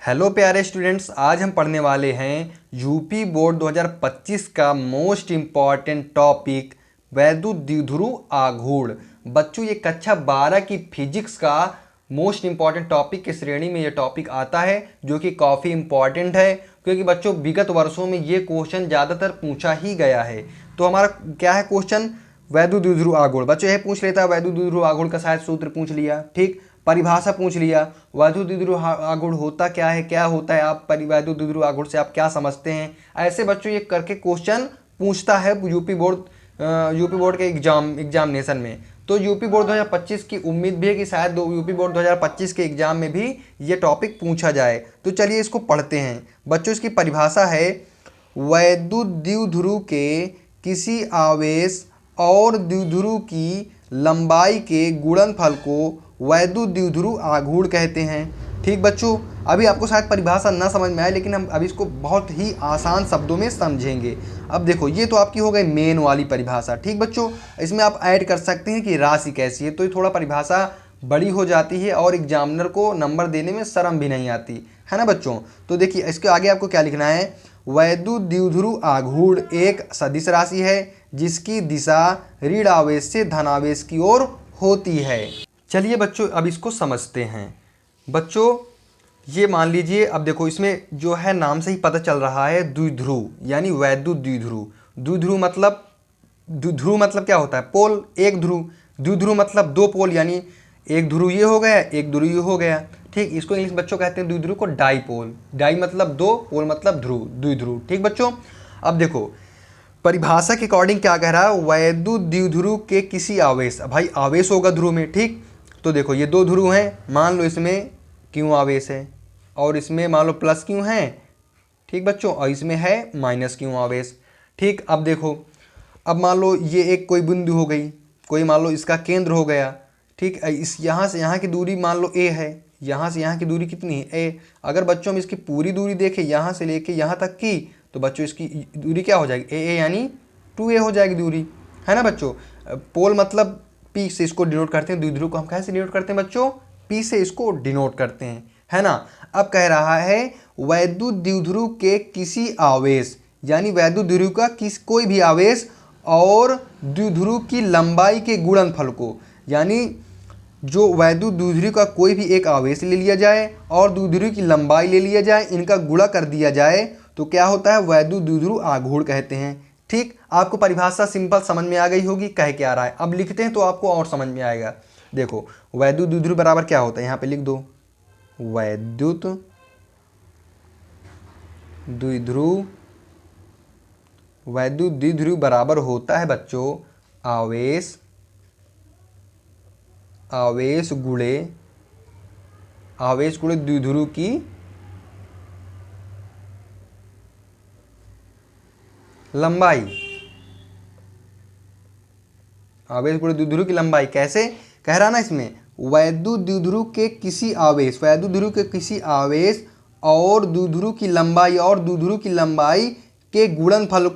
Hello प्यारे students, आज हम पढ़ने वाले हैं यूपी बोर्ड 2025 का मोस्ट इम्पॉर्टेंट टॉपिक वैद्युत द्विध्रुव आघूर्ण। बच्चों, ये कक्षा 12 की फिजिक्स का मोस्ट इम्पॉर्टेंट टॉपिक की श्रेणी में ये टॉपिक आता है, जो कि काफ़ी इम्पॉर्टेंट है क्योंकि बच्चों विगत वर्षों में ये क्वेश्चन ज़्यादातर पूछा ही गया है। तो हमारा क्या है क्वेश्चन? वैद्युत द्विध्रुव आघूर्ण। बच्चों यह पूछ लेता है वैद्युत द्विध्रुव आघूर्ण का शायद सूत्र पूछ लिया, ठीक, परिभाषा पूछ लिया, वैद्युत द्विध्रुव आघूर्ण होता क्या है, क्या होता है, आप वैद्युत द्विध्रुव आघूर्ण से आप क्या समझते हैं। ऐसे बच्चों ये करके क्वेश्चन पूछता है यूपी बोर्ड के एग्जामिनेशन में। तो यूपी बोर्ड 2025 की उम्मीद भी है कि शायद यूपी बोर्ड 2025 के एग्जाम में भी ये टॉपिक पूछा जाए। तो चलिए इसको पढ़ते हैं। बच्चों इसकी परिभाषा है वैद्युत द्विध्रुव के किसी आवेश और द्विध्रुव की लंबाई के गुणनफल को वैद्युत द्विध्रुव आघूर्ण कहते हैं। ठीक बच्चों, अभी आपको शायद परिभाषा ना समझ में आए, लेकिन हम अभी इसको बहुत ही आसान शब्दों में समझेंगे। अब देखो, ये तो आपकी हो गई मेन वाली परिभाषा। ठीक बच्चों, इसमें आप ऐड कर सकते हैं कि राशि कैसी है, तो ये थोड़ा परिभाषा बड़ी हो जाती है और एग्जामिनर को नंबर देने में शर्म भी नहीं आती है ना बच्चों। तो देखिए इसके आगे आपको क्या लिखना है। वैद्युत द्विध्रुव आघूर्ण एक सदिश राशि है जिसकी दिशा ऋण आवेश से धनावेश की ओर होती है। चलिए बच्चों अब इसको समझते हैं। बच्चों ये मान लीजिए, अब देखो इसमें जो है नाम से ही पता चल रहा है द्विध्रुव यानी वैद्युत द्विध्रुव। द्विध्रुव मतलब क्या होता है? पोल, एक ध्रुव। द्विध्रुव मतलब दो पोल, यानी एक ध्रुव ये हो गया, एक ध्रुव ये हो गया। ठीक, इसको इंग्लिश बच्चों कहते हैं द्विध्रुव को डाईपोल। डाई मतलब दो, पोल मतलब ध्रुव, द्विध्रुव। ठीक बच्चों, अब देखो परिभाषा के अकॉर्डिंग क्या कह रहा है, वैद्युत द्विध्रुव के किसी आवेश, भाई आवेश होगा ध्रुव में। ठीक, तो देखो ये दो ध्रुव हैं, मान लो इसमें क्यों आवेश है और इसमें मान लो प्लस क्यों है। ठीक बच्चों, और इसमें है माइनस क्यों आवेश। ठीक, अब देखो, अब मान लो ये एक कोई बिंदु हो गई, कोई मान लो इसका केंद्र हो गया। ठीक, इस यहाँ से यहाँ की दूरी मान लो ए है, यहाँ से यहाँ की दूरी कितनी है? ए। अगर बच्चों हम इसकी पूरी दूरी देखें यहाँ से लेके यहाँ तक की, तो बच्चों इसकी दूरी क्या हो जाएगी? ए यानी 2a हो जाएगी दूरी, है ना बच्चों। पोल मतलब P से इसको डिनोट करते हैं, द्विध्रुव को हम कैसे डिनोट करते हैं बच्चों? P से इसको डिनोट करते हैं, है ना। अब कह रहा है वैद्युत द्विध्रुव के किसी आवेश, यानी वैद्युत द्विध्रुव का कोई भी आवेश और द्विध्रुव की लंबाई के गुणनफल को, यानी जो वैद्युत द्विध्रुव का कोई भी एक आवेश ले लिया जाए और द्विध्रुव की लंबाई ले लिया जाए, इनका गुणा कर दिया जाए, तो क्या होता है? वैद्युत द्विध्रुव आघूर्ण कहते हैं। ठीक, आपको परिभाषा सिंपल समझ में आ गई होगी कह के आ रहा है। अब लिखते हैं तो आपको और समझ में आएगा। देखो वैद्युत द्विध्रुव बराबर क्या होता है, यहाँ पे लिख दो, वैद्युत द्विध्रुव, वैद्युत द्विध्रुव बराबर होता है बच्चों आवेश गुणे द्विध्रुव की लंबाई। आवेश गुणे द्विध्रुव की लंबाई कैसे कह रहा ना इसमें? वैद्युत द्विध्रुव के किसी आवेश, वैद्युत द्विध्रुव के किसी आवेश और द्विध्रुव की लंबाई और द्विध्रुव की लंबाई के गुणनफल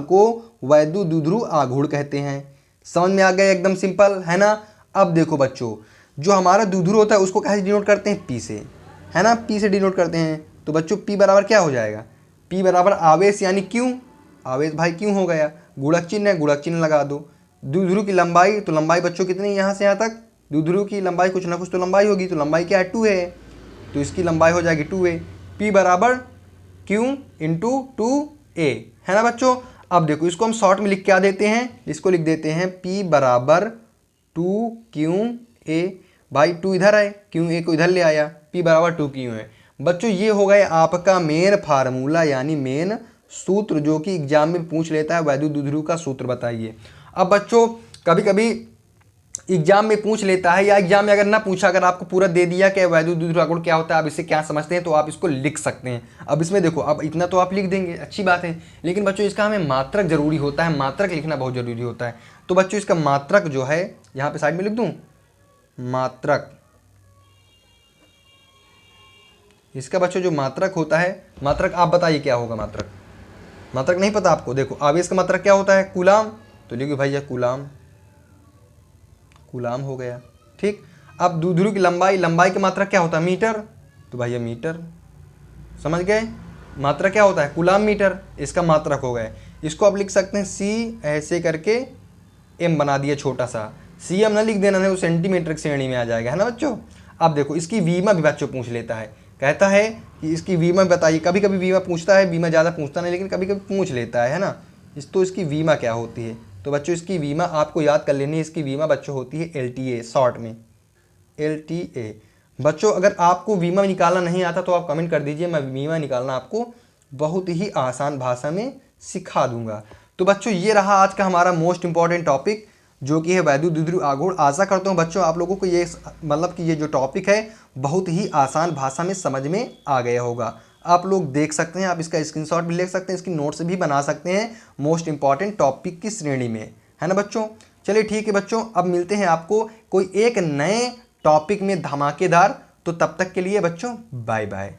को वैद्युत द्विध्रुव आघूर्ण कहते हैं। समझ में आ गया? एकदम सिंपल है ना। अब देखो बच्चों, जो हमारा द्विध्रुव होता है उसको कैसे डिनोट करते हैं? P से, है ना, P से डिनोट करते हैं। तो बच्चों P बराबर क्या हो जाएगा? P बराबर आवेश यानी क्यों, आवेश भाई क्यों हो गया, गुणक चिन्ह है, गुणक चिन्ह लगा दो। द्विध्रुव की लंबाई, तो लंबाई बच्चों कितनी है यहाँ से यहाँ तक? द्विध्रुव की लंबाई कुछ ना कुछ तो लंबाई होगी, तो लंबाई क्या है? 2 है, तो इसकी लंबाई हो जाएगी 2a। P बराबर क्यों इंटू 2a, है ना बच्चों। अब देखो इसको हम शॉर्ट में लिख क्या देते हैं, इसको लिख देते हैं P बराबर 2qa। भाई 2 इधर है, क्यों a को इधर ले आया, P बराबर 2q है। बच्चों ये हो गए आपका मेन फार्मूला यानी मेन सूत्र, जो कि एग्जाम में पूछ लेता है वैद्युत द्विध्रुव का सूत्र बताइए। अब बच्चों कभी कभी एग्जाम में पूछ लेता है, या एग्जाम में अगर ना पूछा, अगर आपको पूरा दे दिया कि वैद्युत द्विध्रुव आघूर्ण क्या होता है, आप इससे क्या समझते हैं, तो आप इसको लिख सकते हैं। अब इसमें देखो, अब इतना तो आप लिख देंगे, अच्छी बात है, लेकिन बच्चों इसका हमें मात्रक जरूरी होता है, मात्रक लिखना बहुत जरूरी होता है। तो बच्चों इसका मात्रक जो है यहाँ पे साइड में लिख दूं, मात्रक। इसका बच्चों जो मात्रक होता है, मात्रक आप बताइए क्या होगा मात्रक? मात्रक नहीं पता आपको? देखो आवेश का मात्रक क्या होता है? कूलाम। तो लिखो भैया कूलाम, कूलाम हो गया। ठीक, अब द्विध्रुव की लंबाई, लंबाई की मात्रक क्या होता है? मीटर। तो भैया मीटर, समझ गए। मात्रा क्या होता है, कूलाम मीटर, इसका मात्रक हो गए। इसको आप लिख सकते हैं सी, ऐसे करके एम बना दिया छोटा सा, सी एम ना लिख देना, नहीं वो सेंटीमीटर की श्रेणी में आ जाएगा, है ना बच्चों। अब देखो इसकी वीमा भी बच्चों पूछ लेता है, कहता है कि इसकी वीमा बताइए। कभी कभी वीमा पूछता है, वीमा ज़्यादा पूछता नहीं, लेकिन कभी कभी पूछ लेता है ना। तो इसकी वीमा क्या होती है, तो बच्चों इसकी वीमा आपको याद कर लेनी है। इसकी वीमा बच्चों होती है LTA, शॉर्ट में LTA। बच्चों अगर आपको वीमा निकालना नहीं आता तो आप कमेंट कर दीजिए, मैं वीमा निकालना आपको बहुत ही आसान भाषा में सिखा दूंगा। तो बच्चों ये रहा आज का हमारा मोस्ट इंपॉर्टेंट टॉपिक, जो कि है वैद्युत द्विध्रुव आघूर्ण। आशा करता हूँ बच्चों आप लोगों को ये मतलब कि ये जो टॉपिक है बहुत ही आसान भाषा में समझ में आ गया होगा। आप लोग देख सकते हैं, आप इसका स्क्रीनशॉट भी ले सकते हैं, इसकी नोट्स भी बना सकते हैं मोस्ट इंपॉर्टेंट टॉपिक की श्रेणी में, है ना बच्चों। चलिए ठीक है बच्चों, अब मिलते हैं आपको कोई एक नए टॉपिक में धमाकेदार। तो तब तक के लिए बच्चों बाय बाय।